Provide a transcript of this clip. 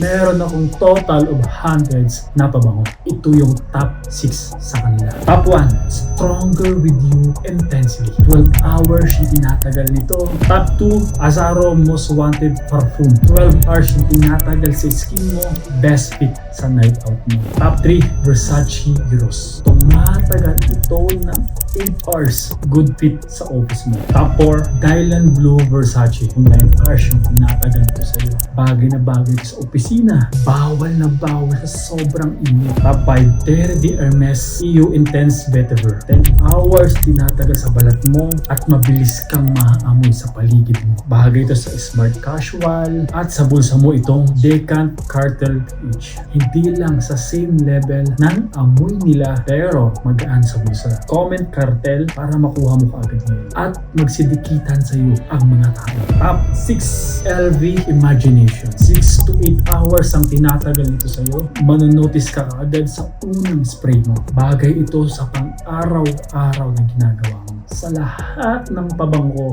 Meron akong total of hundreds na pabango. Ito yung top 6 sa kanila. Top 1, Stronger With You Intensely. 12 hours yung tinatagal nito. Top 2, Azaro Most Wanted Parfum. 12 hours yung tinatagal sa skin mo. Best fit sa night out mo. Top 3, Versace Euros. Tumatagal ito ng 8 hours. Good fit sa office mo. Top 4, Dylan Blue Versace. 9 hours yung tinatagal ito sa'yo. Bagay na bagay ito sa opisina. Bawal na bawal sa sobrang init. Top 5, Terre de Hermes EU Intense Vetiver. 10 hours tinatagal sa balat mo at mabilis kang maaamoy sa paligid mo. Bagay ito sa smart casual at sa bulsa mo itong Decant Cartel H. Hindi lang sa same level ng amoy nila pero magaan sa bulsa. Comment Cartel para makuha mo kaagad ngayon at magsidikitan sa iyo ang mga tao. Top 6, LV Imagination. 6 to 8 hours ang tinatagal nito sa iyo. Manonotice ka kaagad sa unang spray mo. Bagay ito sa pang-araw-araw na ginagawa mo. Sa lahat ng pabango